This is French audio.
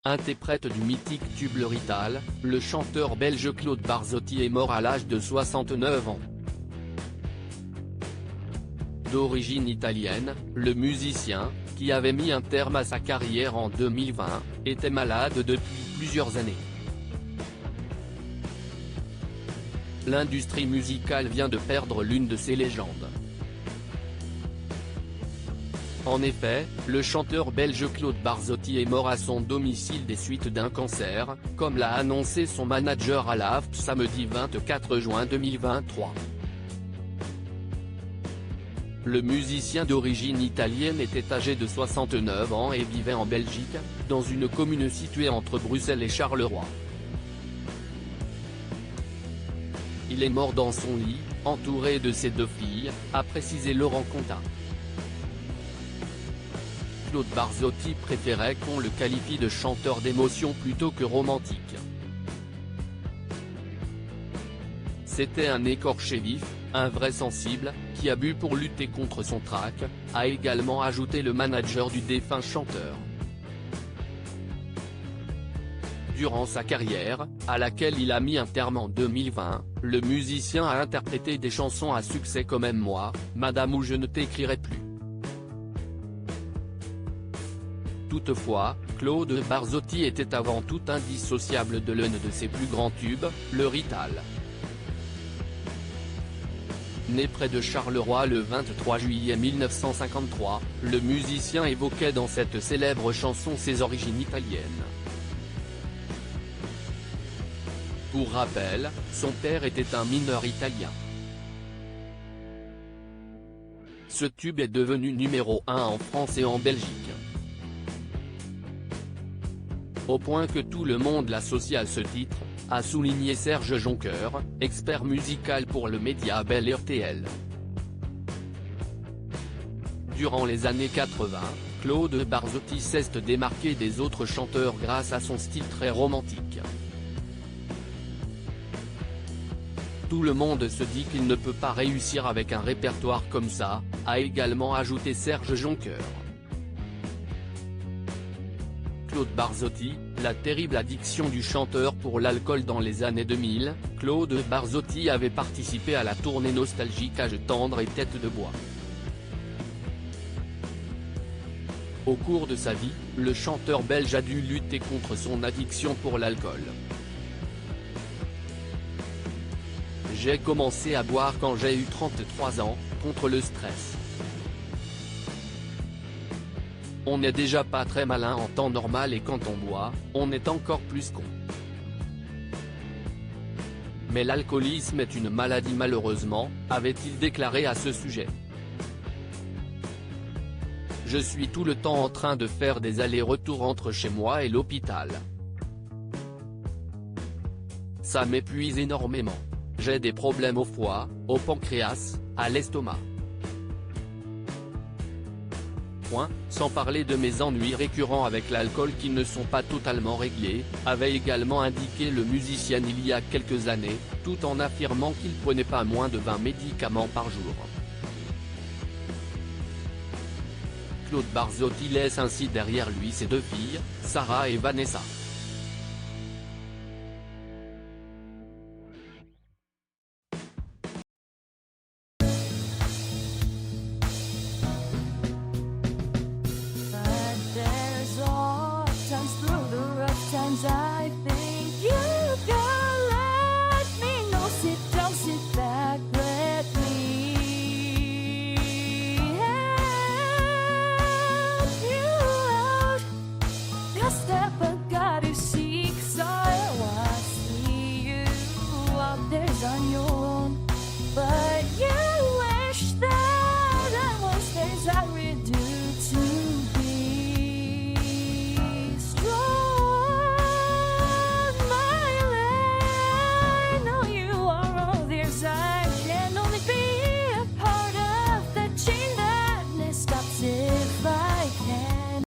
Interprète du mythique tube Le Rital, le chanteur belge Claude Barzotti est mort à l'âge de 69 ans. D'origine italienne, le musicien, qui avait mis un terme à sa carrière en 2020, était malade depuis plusieurs années. L'industrie musicale vient de perdre l'une de ses légendes. En effet, le chanteur belge Claude Barzotti est mort à son domicile des suites d'un cancer, comme l'a annoncé son manager à l'AFT samedi 24 juin 2023. Le musicien d'origine italienne était âgé de 69 ans et vivait en Belgique, dans une commune située entre Bruxelles et Charleroi. Il est mort dans son lit, entouré de ses 2 filles, a précisé Laurent Contat. Claude Barzotti préférait qu'on le qualifie de chanteur d'émotion plutôt que romantique. C'était un écorché vif, un vrai sensible, qui a bu pour lutter contre son trac, a également ajouté le manager du défunt chanteur. Durant sa carrière, à laquelle il a mis un terme en 2020, le musicien a interprété des chansons à succès comme Aime-moi, Madame ou Je ne t'écrirai plus. Toutefois, Claude Barzotti était avant tout indissociable de l'un de ses plus grands tubes, Le Rital. Né près de Charleroi le 23 juillet 1953, le musicien évoquait dans cette célèbre chanson ses origines italiennes. Pour rappel, son père était un mineur italien. Ce tube est devenu numéro 1 en France et en Belgique. Au point que tout le monde l'associe à ce titre, a souligné Serge Jonker, expert musical pour le média belge RTL. Durant les années 80, Claude Barzotti s'est démarqué des autres chanteurs grâce à son style très romantique. Tout le monde se dit qu'il ne peut pas réussir avec un répertoire comme ça, a également ajouté Serge Jonker. Claude Barzotti, la terrible addiction du chanteur pour l'alcool dans les années 2000, Claude Barzotti avait participé à la tournée nostalgique Âge tendre et Tête de bois. Au cours de sa vie, le chanteur belge a dû lutter contre son addiction pour l'alcool. J'ai commencé à boire quand j'ai eu 33 ans, contre le stress. On n'est déjà pas très malin en temps normal et quand on boit, on est encore plus con. Mais l'alcoolisme est une maladie malheureusement, avait-il déclaré à ce sujet. Je suis tout le temps en train de faire des allers-retours entre chez moi et l'hôpital. Ça m'épuise énormément. J'ai des problèmes au foie, au pancréas, à l'estomac. Sans parler de mes ennuis récurrents avec l'alcool qui ne sont pas totalement réglés, avait également indiqué le musicien il y a quelques années, tout en affirmant qu'il prenait pas moins de 20 médicaments par jour. Claude Barzotti laisse ainsi derrière lui ses 2 filles, Sarah et Vanessa.